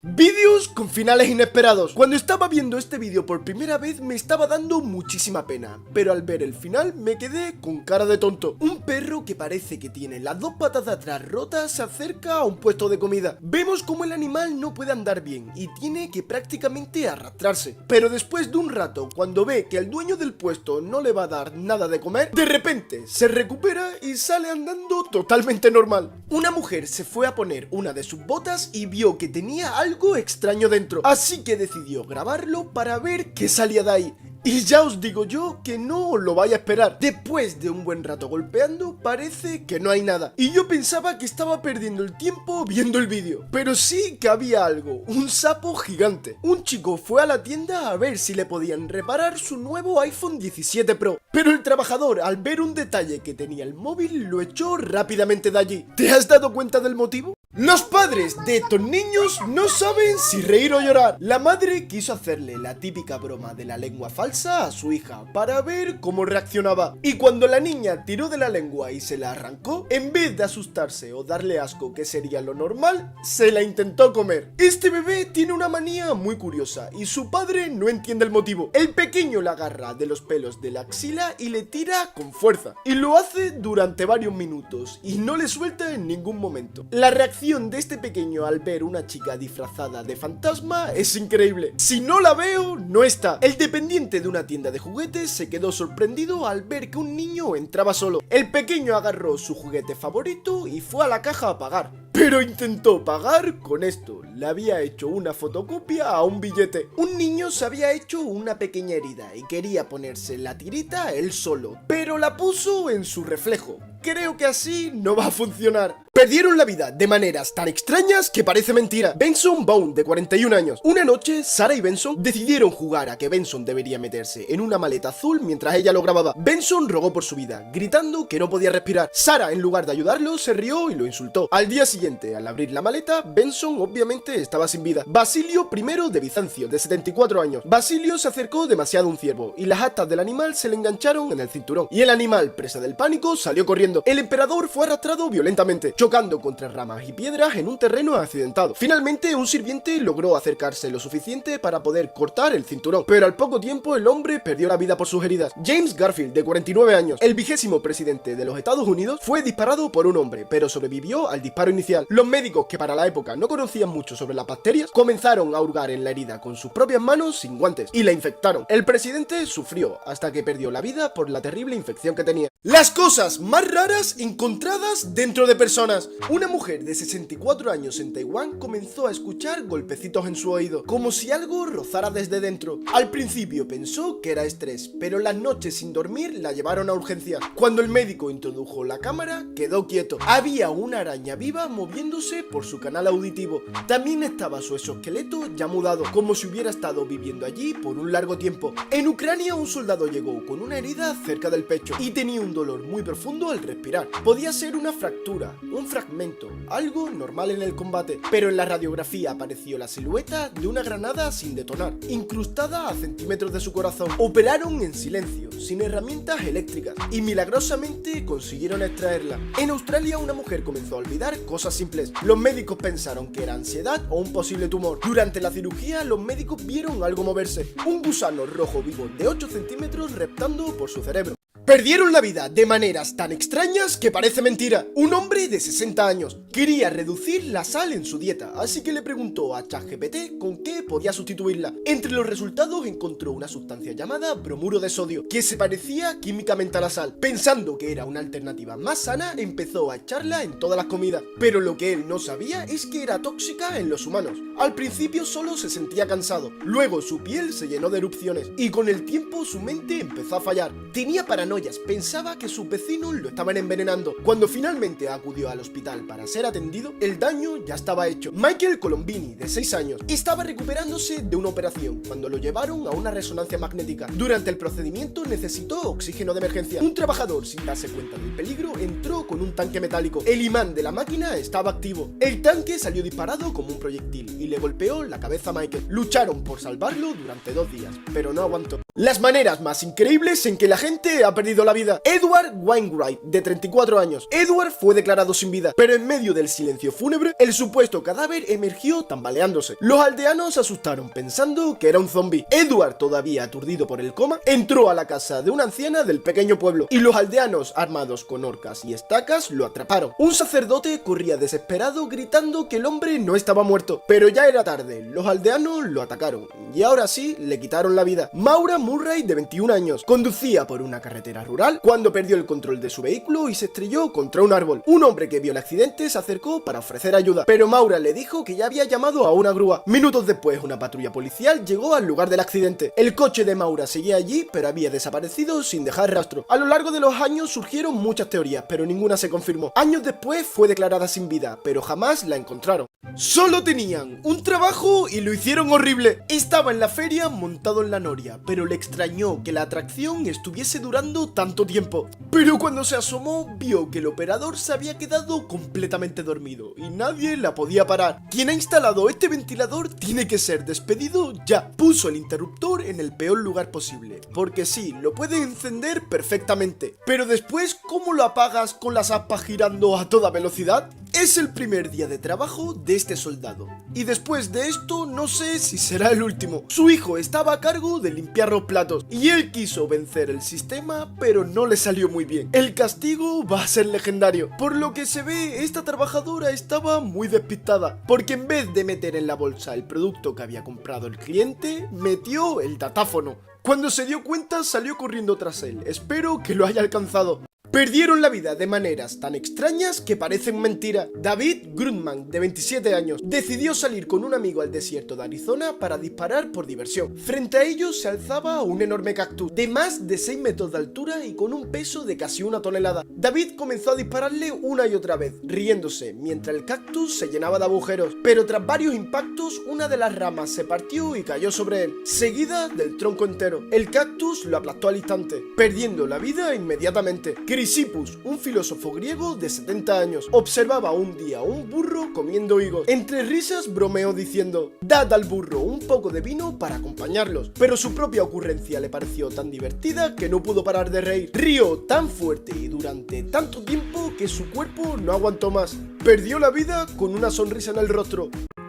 Vídeos con finales inesperados. Cuando estaba viendo este vídeo por primera vez me estaba dando muchísima pena, pero al ver el final me quedé con cara de tonto. Un perro que parece que tiene las dos patas de atrás rotas se acerca a un puesto de comida. Vemos como el animal no puede andar bien y tiene que prácticamente arrastrarse. Pero después de un rato, cuando ve que el dueño del puesto no le va a dar nada de comer, de repente se recupera y sale andando totalmente normal. Una mujer se fue a poner una de sus botas y vio que tenía algo extraño dentro, así que decidió grabarlo para ver qué salía de ahí. Y ya os digo yo que no os lo vaya a esperar. Después de un buen rato golpeando, parece que no hay nada. Y yo pensaba que estaba perdiendo el tiempo viendo el vídeo. Pero sí que había algo, un sapo gigante. Un chico fue a la tienda a ver si le podían reparar su nuevo iPhone 17 Pro. Pero el trabajador, al ver un detalle que tenía el móvil, lo echó rápidamente de allí. ¿Te has dado cuenta del motivo? Los padres de estos niños no saben si reír o llorar. La madre quiso hacerle la típica broma de la lengua falsa a su hija para ver cómo reaccionaba. Y cuando la niña tiró de la lengua y se la arrancó, en vez de asustarse o darle asco, que sería lo normal, se la intentó comer. Este bebé tiene una manía muy curiosa y su padre no entiende el motivo. El pequeño la agarra de los pelos de la axila y le tira con fuerza. Y lo hace durante varios minutos y no le suelta en ningún momento. La reacción de este pequeño al ver una chica disfrazada de fantasma es increíble. Si no la veo, no está. El dependiente de una tienda de juguetes se quedó sorprendido al ver que un niño entraba solo. El pequeño agarró su juguete favorito y fue a la caja a pagar. Pero intentó pagar con esto. Le había hecho una fotocopia a un billete. Un niño se había hecho una pequeña herida y quería ponerse la tirita él solo, pero la puso en su reflejo. Creo que así no va a funcionar. Perdieron la vida de maneras tan extrañas que parece mentira. Benson Boone, de 41 años. Una noche, Sarah y Benson decidieron jugar a que Benson debería meterse en una maleta azul mientras ella lo grababa. Benson rogó por su vida, gritando que no podía respirar. Sarah, en lugar de ayudarlo, se rió y lo insultó. Al día siguiente, al abrir la maleta, Benson obviamente estaba sin vida. Basilio I de Bizancio, de 74 años. Basilio se acercó demasiado a un ciervo y las astas del animal se le engancharon en el cinturón. Y el animal, presa del pánico, salió corriendo. El emperador fue arrastrado violentamente, chocando contra ramas y piedras en un terreno accidentado. Finalmente, un sirviente logró acercarse lo suficiente para poder cortar el cinturón, pero al poco tiempo el hombre perdió la vida por sus heridas. James Garfield, de 49 años, el 20º presidente de los Estados Unidos, fue disparado por un hombre, pero sobrevivió al disparo inicial. Los médicos, que para la época no conocían mucho sobre las bacterias, comenzaron a hurgar en la herida con sus propias manos sin guantes y la infectaron. El presidente sufrió hasta que perdió la vida por la terrible infección que tenía. Las cosas más raras encontradas dentro de personas. Una mujer de 64 años en Taiwán comenzó a escuchar golpecitos en su oído, como si algo rozara desde dentro. Al principio pensó que era estrés, pero las noches sin dormir la llevaron a urgencias. Cuando el médico introdujo la cámara, quedó quieto. Había una araña viva moviéndose por su canal auditivo. También estaba su exoesqueleto ya mudado, como si hubiera estado viviendo allí por un largo tiempo. En Ucrania, un soldado llegó con una herida cerca del pecho y tenía un dolor muy profundo al respirar. Podía ser una fractura, un fragmento, algo normal en el combate, pero en la radiografía apareció la silueta de una granada sin detonar, incrustada a centímetros de su corazón. Operaron en silencio, sin herramientas eléctricas, y milagrosamente consiguieron extraerla. En Australia, una mujer comenzó a olvidar cosas simples. Los médicos pensaron que era ansiedad o un posible tumor. Durante la cirugía, los médicos vieron algo moverse, un gusano rojo vivo de 8 centímetros reptando por su cerebro. Perdieron la vida de maneras tan extrañas que parece mentira. Un hombre de 60 años quería reducir la sal en su dieta, así que le preguntó a ChatGPT con qué podía sustituirla. Entre los resultados encontró una sustancia llamada bromuro de sodio, que se parecía químicamente a la sal. Pensando que era una alternativa más sana, empezó a echarla en todas las comidas. Pero lo que él no sabía es que era tóxica en los humanos. Al principio solo se sentía cansado, luego su piel se llenó de erupciones y con el tiempo su mente empezó a fallar. Tenía paranoia. Pensaba que sus vecinos lo estaban envenenando. Cuando finalmente acudió al hospital para ser atendido, el daño ya estaba hecho. Michael Colombini, de 6 años, estaba recuperándose de una operación cuando lo llevaron a una resonancia magnética. Durante el procedimiento necesitó oxígeno de emergencia. Un trabajador, sin darse cuenta del peligro, entró con un tanque metálico. El imán de la máquina estaba activo. El tanque salió disparado como un proyectil y le golpeó la cabeza a Michael. Lucharon por salvarlo durante 2 días, pero no aguantó. Las maneras más increíbles en que la gente ha perdido la vida. Edward Wainwright, de 34 años. Edward fue declarado sin vida, pero en medio del silencio fúnebre, el supuesto cadáver emergió tambaleándose. Los aldeanos se asustaron pensando que era un zombie. Edward, todavía aturdido por el coma, entró a la casa de una anciana del pequeño pueblo, y los aldeanos, armados con horcas y estacas, lo atraparon. Un sacerdote corría desesperado gritando que el hombre no estaba muerto, pero ya era tarde. Los aldeanos lo atacaron, y ahora sí, le quitaron la vida. Maura Murray, de 21 años, conducía por una carretera rural cuando perdió el control de su vehículo y se estrelló contra un árbol. Un hombre que vio el accidente se acercó para ofrecer ayuda, pero Maura le dijo que ya había llamado a una grúa. Minutos después, una patrulla policial llegó al lugar del accidente. El coche de Maura seguía allí, pero había desaparecido sin dejar rastro. A lo largo de los años surgieron muchas teorías, pero ninguna se confirmó. Años después fue declarada sin vida, pero jamás la encontraron. Solo tenían un trabajo y lo hicieron horrible. Estaba en la feria montado en la noria, pero le extrañó que la atracción estuviese durando tanto tiempo. Pero cuando se asomó, vio que el operador se había quedado completamente dormido y nadie la podía parar. Quien ha instalado este ventilador tiene que ser despedido ya. Puso el interruptor en el peor lugar posible, porque sí, lo puede encender perfectamente. Pero después, ¿cómo lo apagas con las aspas girando a toda velocidad? Es el primer día de trabajo de este soldado, y después de esto no sé si será el último. Su hijo estaba a cargo de limpiar los platos, y él quiso vencer el sistema, pero no le salió muy bien. El castigo va a ser legendario. Por lo que se ve, esta trabajadora estaba muy despistada, porque en vez de meter en la bolsa el producto que había comprado el cliente, metió el datáfono. Cuando se dio cuenta, salió corriendo tras él. Espero que lo haya alcanzado. Perdieron la vida de maneras tan extrañas que parecen mentira. David Grundman, de 27 años, decidió salir con un amigo al desierto de Arizona para disparar por diversión. Frente a ellos se alzaba un enorme cactus de más de 6 metros de altura y con un peso de casi 1 tonelada. David comenzó a dispararle una y otra vez, riéndose, mientras el cactus se llenaba de agujeros. Pero tras varios impactos, una de las ramas se partió y cayó sobre él, seguida del tronco entero. El cactus lo aplastó al instante, perdiendo la vida inmediatamente. Chrysippus, un filósofo griego de 70 años, observaba un día un burro comiendo higos. Entre risas bromeó diciendo: "Dad al burro un poco de vino para acompañarlos", pero su propia ocurrencia le pareció tan divertida que no pudo parar de reír. Rió tan fuerte y durante tanto tiempo que su cuerpo no aguantó más. Perdió la vida con una sonrisa en el rostro.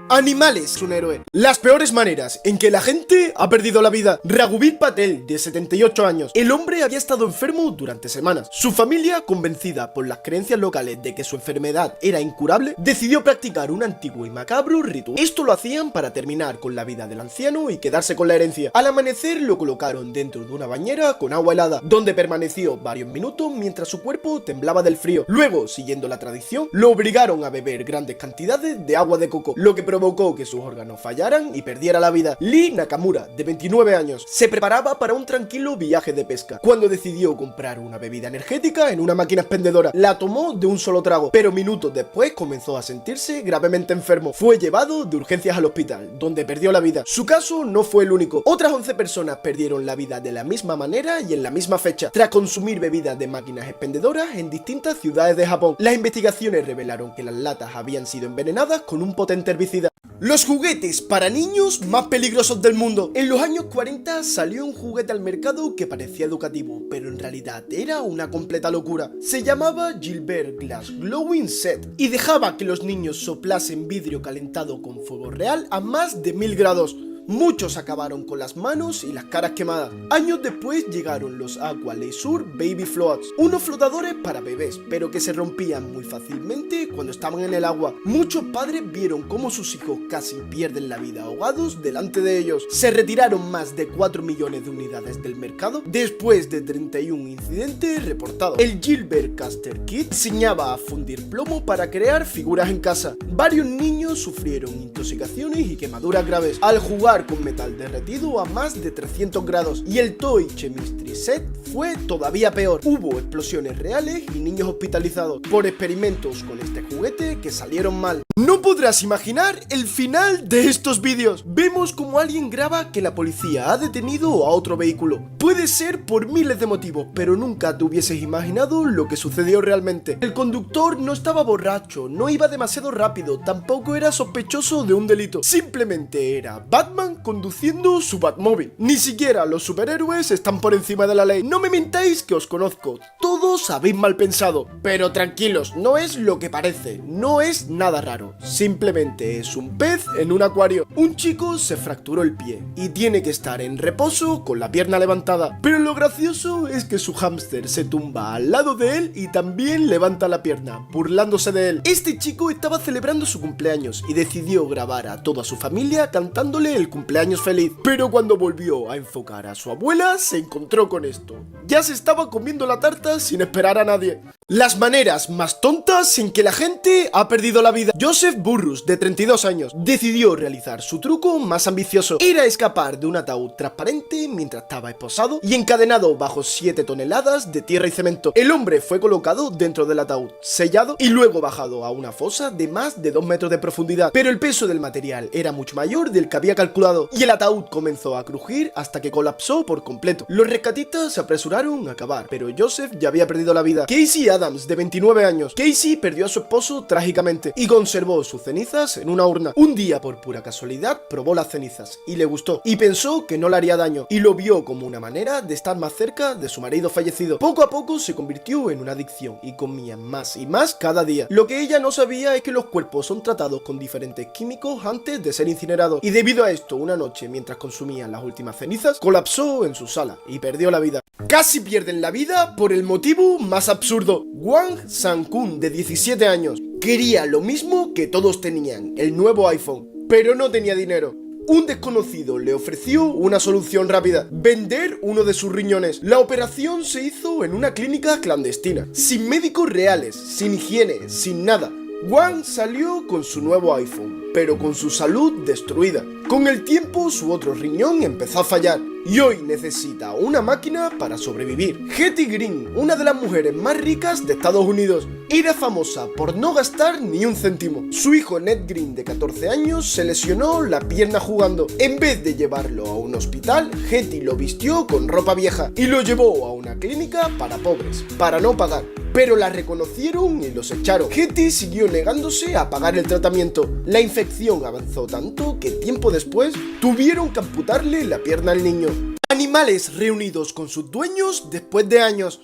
Animales, un héroe. Las peores maneras en que la gente ha perdido la vida. Raghubir Patel, de 78 años. El hombre había estado enfermo durante semanas. Su familia, convencida por las creencias locales de que su enfermedad era incurable, decidió practicar un antiguo y macabro ritual. Esto lo hacían para terminar con la vida del anciano y quedarse con la herencia. Al amanecer lo colocaron dentro de una bañera con agua helada, donde permaneció varios minutos mientras su cuerpo temblaba del frío. Luego, siguiendo la tradición, lo obligaron a beber grandes cantidades de agua de coco, lo que provocó que sus órganos fallaran y perdiera la vida. Lee Nakamura, de 29 años, se preparaba para un tranquilo viaje de pesca, cuando decidió comprar una bebida energética en una máquina expendedora. La tomó de un solo trago, pero minutos después comenzó a sentirse gravemente enfermo. Fue llevado de urgencias al hospital, donde perdió la vida. Su caso no fue el único. Otras 11 personas perdieron la vida de la misma manera y en la misma fecha, tras consumir bebidas de máquinas expendedoras en distintas ciudades de Japón. Las investigaciones revelaron que las latas habían sido envenenadas con un potente herbicida. Los juguetes para niños más peligrosos del mundo. En los años 40 salió un juguete al mercado que parecía educativo, pero en realidad era una completa locura. Se llamaba Gilbert Glass Glowing Set y dejaba que los niños soplasen vidrio calentado con fuego real a más de 1000 grados. Muchos acabaron con las manos y las caras quemadas. Años después llegaron los Aqua Leisure Baby Floats, unos flotadores para bebés, pero que se rompían muy fácilmente cuando estaban en el agua. Muchos padres vieron cómo sus hijos casi pierden la vida ahogados delante de ellos. Se retiraron más de 4 millones de unidades del mercado después de 31 incidentes reportados. El Gilbert Caster Kit enseñaba a fundir plomo para crear figuras en casa. Varios niños sufrieron intoxicaciones y quemaduras graves al jugar con metal derretido a más de 300 grados, y el Toy Chemistry Set fue todavía peor. Hubo explosiones reales y niños hospitalizados por experimentos con este juguete que salieron mal. No podrás imaginar el final de estos vídeos. Vemos como alguien graba que la policía ha detenido a otro vehículo. Puede ser por miles de motivos, pero nunca te hubieses imaginado lo que sucedió realmente. El conductor no estaba borracho, no iba demasiado rápido, tampoco era sospechoso de un delito. Simplemente era Batman conduciendo su Batmóvil. Ni siquiera los superhéroes están por encima de la ley. No me mintáis que os conozco, todos habéis mal pensado. Pero tranquilos, no es lo que parece, no es nada raro. Simplemente es un pez en un acuario. Un chico se fracturó el pie y tiene que estar en reposo con la pierna levantada. Pero lo gracioso es que su hámster se tumba al lado de él y también levanta la pierna, burlándose de él. Este chico estaba celebrando su cumpleaños y decidió grabar a toda su familia cantándole el cumpleaños feliz. Pero cuando volvió a enfocar a su abuela, se encontró con esto. Ya se estaba comiendo la tarta sin esperar a nadie. Las maneras más tontas en que la gente ha perdido la vida. Joseph Burrus, de 32 años, decidió realizar su truco más ambicioso. Era escapar de un ataúd transparente mientras estaba esposado y encadenado bajo 7 toneladas de tierra y cemento. El hombre fue colocado dentro del ataúd, sellado y luego bajado a una fosa de más de 2 metros de profundidad. Pero el peso del material era mucho mayor del que había calculado y el ataúd comenzó a crujir hasta que colapsó por completo. Los rescatistas se apresuraron a acabar, pero Joseph ya había perdido la vida. Casey Adams, de 29 años. Casey perdió a su esposo trágicamente y conservó sus cenizas en una urna. Un día, por pura casualidad, probó las cenizas y le gustó y pensó que no le haría daño y lo vio como una manera de estar más cerca de su marido fallecido. Poco a poco se convirtió en una adicción y comía más y más cada día. Lo que ella no sabía es que los cuerpos son tratados con diferentes químicos antes de ser incinerados y debido a esto, una noche mientras consumía las últimas cenizas, colapsó en su sala y perdió la vida. Casi pierden la vida por el motivo más absurdo. Wang Sang-kun, de 17 años, quería lo mismo que todos tenían, el nuevo iPhone, pero no tenía dinero. Un desconocido le ofreció una solución rápida: vender uno de sus riñones. La operación se hizo en una clínica clandestina, sin médicos reales, sin higiene, sin nada. Wang salió con su nuevo iPhone, pero con su salud destruida. Con el tiempo su otro riñón empezó a fallar y hoy necesita una máquina para sobrevivir. Hetty Green, una de las mujeres más ricas de Estados Unidos, era famosa por no gastar ni un céntimo. Su hijo Ned Green, de 14 años, se lesionó la pierna jugando. En vez de llevarlo a un hospital, Hetty lo vistió con ropa vieja y lo llevó a una clínica para pobres, para no pagar. Pero la reconocieron y los echaron. Hetty siguió negándose a pagar el tratamiento. La infección avanzó tanto que tiempo después tuvieron que amputarle la pierna al niño. Animales reunidos con sus dueños después de años.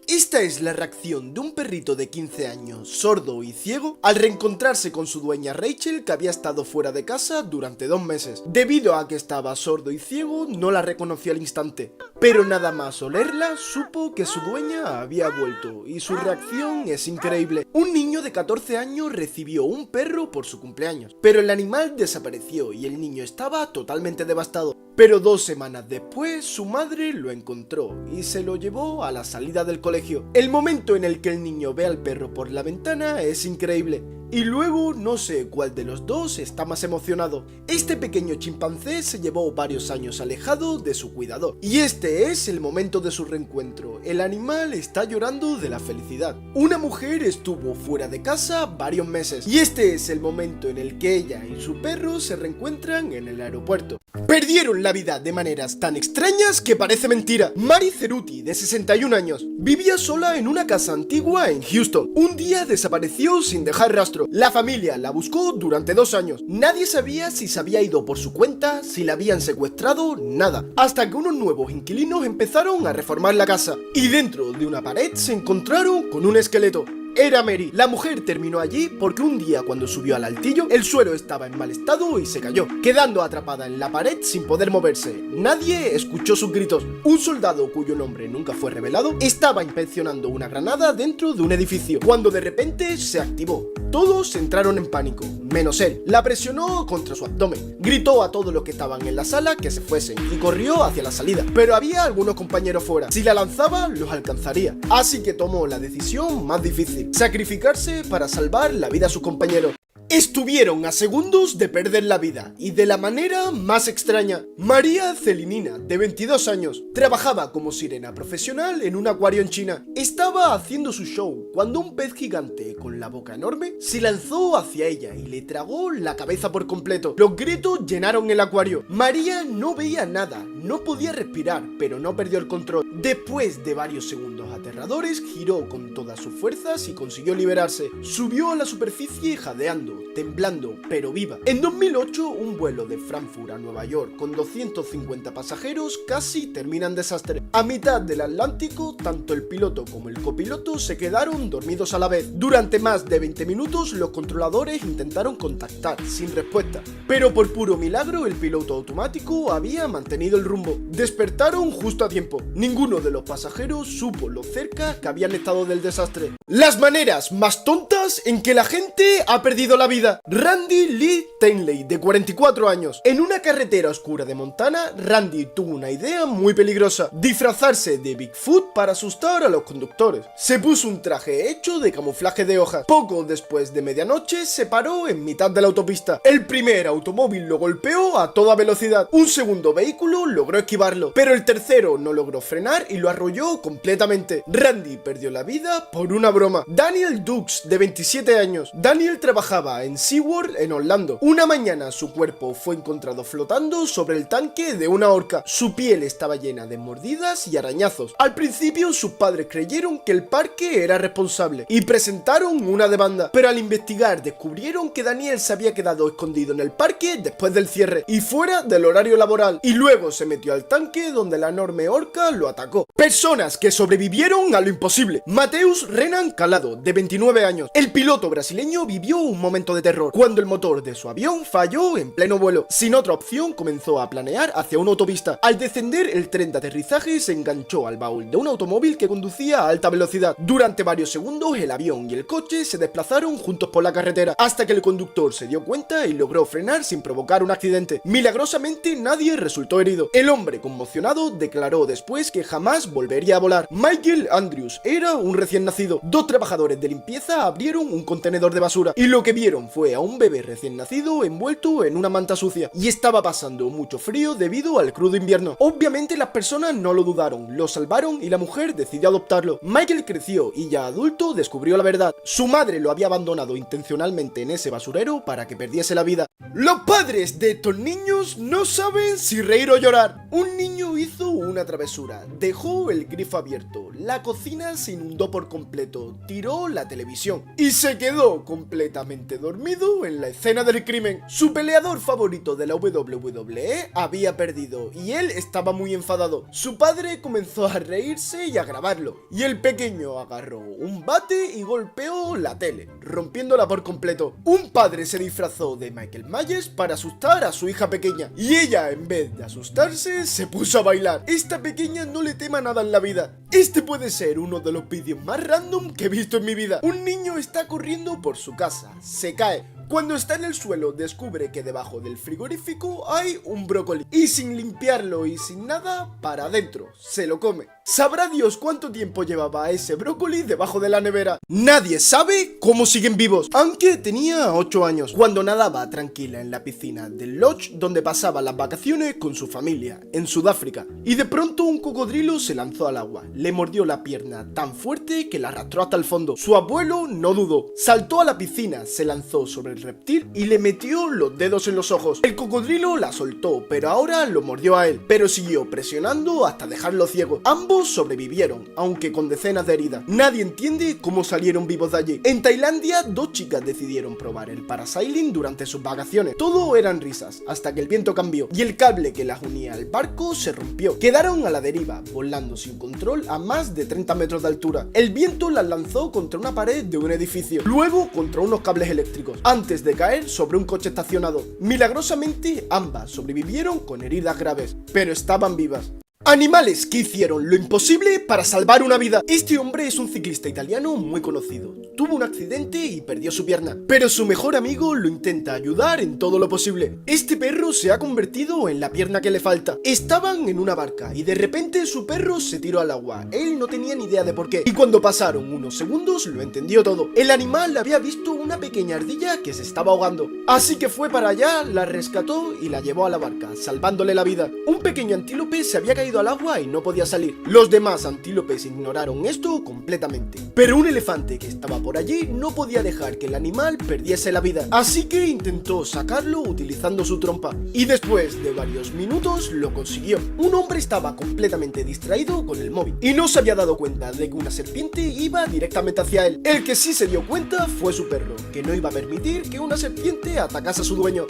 Esta es la reacción de un perrito de 15 años, sordo y ciego, al reencontrarse con su dueña Rachel, que había estado fuera de casa durante 2 meses. Debido a que estaba sordo y ciego, no la reconoció al instante, pero nada más olerla, supo que su dueña había vuelto, y su reacción es increíble. Un niño de 14 años recibió un perro por su cumpleaños, pero el animal desapareció y el niño estaba totalmente devastado. Pero 2 semanas después, su madre lo encontró y se lo llevó a la salida del colegio. El momento en el que el niño ve al perro por la ventana es increíble. Y luego no sé cuál de los dos está más emocionado. Este pequeño chimpancé se llevó varios años alejado de su cuidador. Y este es el momento de su reencuentro. El animal está llorando de la felicidad. Una mujer estuvo fuera de casa varios meses. Y este es el momento en el que ella y su perro se reencuentran en el aeropuerto. Perdieron la vida de maneras tan extrañas que parece mentira. Mary Ceruti, de 61 años, vivía sola en una casa antigua en Houston. Un día desapareció sin dejar rastro. La familia la buscó durante 2 años. Nadie sabía si se había ido por su cuenta, si la habían secuestrado, nada. Hasta que unos nuevos inquilinos empezaron a reformar la casa. Y dentro de una pared se encontraron con un esqueleto. Era Mary. La mujer terminó allí porque un día cuando subió al altillo, el suelo estaba en mal estado y se cayó, quedando atrapada en la pared sin poder moverse. Nadie escuchó sus gritos. Un soldado cuyo nombre nunca fue revelado estaba inspeccionando una granada dentro de un edificio, cuando de repente se activó. Todos entraron en pánico, menos él. La presionó contra su abdomen, gritó a todos los que estaban en la sala que se fuesen y corrió hacia la salida, pero había algunos compañeros fuera. Si la lanzaba, los alcanzaría. Así que tomó la decisión más difícil: sacrificarse para salvar la vida a sus compañeros. Estuvieron a segundos de perder la vida, y de la manera más extraña. María Celinina, de 22 años, trabajaba como sirena profesional en un acuario en China. Estaba haciendo su show cuando un pez gigante con la boca enorme se lanzó hacia ella y le tragó la cabeza por completo. Los gritos llenaron el acuario. María no veía nada, no podía respirar, pero no perdió el control. Después de varios segundos aterradores, giró con todas sus fuerzas y consiguió liberarse. Subió a la superficie jadeando, temblando, pero viva. En 2008, un vuelo de Frankfurt a Nueva York con 250 pasajeros casi termina en desastre. A mitad del Atlántico, tanto el piloto como el copiloto se quedaron dormidos a la vez. Durante más de 20 minutos, los controladores intentaron contactar, sin respuesta. Pero por puro milagro, el piloto automático había mantenido el rumbo. Despertaron justo a tiempo. Ninguno de los pasajeros supo lo cerca que habían estado del desastre. Las maneras más tontas en que la gente ha perdido la vida. Randy Lee Tainley, de 44 años. En una carretera oscura de Montana, Randy tuvo una idea muy peligrosa: disfrazarse de Bigfoot para asustar a los conductores. Se puso un traje hecho de camuflaje de hojas. Poco después de medianoche se paró en mitad de la autopista. El primer automóvil lo golpeó a toda velocidad. Un segundo vehículo logró esquivarlo, pero el tercero no logró frenar y lo arrolló completamente. Randy perdió la vida por una broma. Daniel Dukes, de 27 años. Daniel trabajaba en SeaWorld en Orlando. Una mañana su cuerpo fue encontrado flotando sobre el tanque de una orca. Su piel estaba llena de mordidas y arañazos. Al principio sus padres creyeron que el parque era responsable y presentaron una demanda, pero al investigar descubrieron que Daniel se había quedado escondido en el parque después del cierre y fuera del horario laboral, y luego se metió al tanque donde la enorme orca lo atacó. Personas que sobrevivieron a lo imposible. Mateus Renan Calado, de 29 años. El piloto brasileño vivió un momento de terror cuando el motor de su avión falló en pleno vuelo. Sin otra opción, comenzó a planear hacia una autopista. Al descender, el tren de aterrizaje se enganchó al baúl de un automóvil que conducía a alta velocidad. Durante varios segundos, el avión y el coche se desplazaron juntos por la carretera, hasta que el conductor se dio cuenta y logró frenar sin provocar un accidente. Milagrosamente, nadie resultó herido. El hombre, conmocionado, declaró después que jamás volvería a volar. Michael Andrews era un recién nacido. Dos trabajadores de limpieza abrieron un contenedor de basura y lo que vieron fue a un bebé recién nacido envuelto en una manta sucia, y estaba pasando mucho frío debido al crudo invierno. Obviamente las personas no lo dudaron, lo salvaron y la mujer decidió adoptarlo. Michael creció y ya adulto descubrió la verdad: su madre lo había abandonado intencionalmente en ese basurero para que perdiese la vida. Los padres de estos niños no saben si reír o llorar. Un niño hizo una travesura, dejó el grifo abierto, la cocina se inundó por completo, tiró la televisión y se quedó completamente dormido en la escena del crimen. Su peleador favorito de la WWE había perdido y él estaba muy enfadado. Su padre comenzó a reírse y a grabarlo, y el pequeño agarró un bate y golpeó la tele, rompiéndola por completo. Un padre se disfrazó de Michael Myers para asustar a su hija pequeña, y ella, en vez de asustarse, se puso a bailar. Esta pequeña no le tema nada en la vida. Este puede ser uno de los vídeos más random que he visto en mi vida. Un niño está corriendo por su casa, se cae. Cuando está en el suelo, descubre que debajo del frigorífico hay un brócoli, y sin limpiarlo y sin nada, para adentro, se lo come. Sabrá Dios cuánto tiempo llevaba ese brócoli debajo de la nevera. Nadie sabe cómo siguen vivos. Aunque tenía 8 años, cuando nadaba tranquila en la piscina del lodge donde pasaba las vacaciones con su familia, en Sudáfrica, y de pronto un cocodrilo se lanzó al agua, le mordió la pierna tan fuerte que la arrastró hasta el fondo. Su abuelo no dudó, saltó a la piscina, se lanzó sobre el reptil y le metió los dedos en los ojos. El cocodrilo la soltó, pero ahora lo mordió a él, pero siguió presionando hasta dejarlo ciego. Ambos sobrevivieron, aunque con decenas de heridas. Nadie entiende cómo salieron vivos de allí. En Tailandia, dos chicas decidieron probar el parasailing durante sus vacaciones. Todo eran risas, hasta que el viento cambió y el cable que las unía al barco se rompió. Quedaron a la deriva, volando sin control a más de 30 metros de altura. El viento las lanzó contra una pared de un edificio, luego contra unos cables eléctricos, antes de caer sobre un coche estacionado. Milagrosamente, ambas sobrevivieron con heridas graves, pero estaban vivas. Animales que hicieron lo imposible para salvar una vida. Este hombre es un ciclista italiano muy conocido. Tuvo un accidente y perdió su pierna, pero su mejor amigo lo intenta ayudar en todo lo posible. Este perro se ha convertido en la pierna que le falta. Estaban en una barca y de repente su perro se tiró al agua. Él no tenía ni idea de por qué. Y cuando pasaron unos segundos lo entendió todo. El animal había visto una pequeña ardilla que se estaba ahogando. Así que fue para allá, la rescató y la llevó a la barca, salvándole la vida. Un pequeño antílope se había caído al agua y no podía salir. Los demás antílopes ignoraron esto completamente. Pero un elefante que estaba por allí no podía dejar que el animal perdiese la vida. Así que intentó sacarlo utilizando su trompa. Y después de varios minutos lo consiguió. Un hombre estaba completamente distraído con el móvil y no se había dado cuenta de que una serpiente iba directamente hacia él. El que sí se dio cuenta fue su perro, que no iba a permitir que una serpiente atacase a su dueño.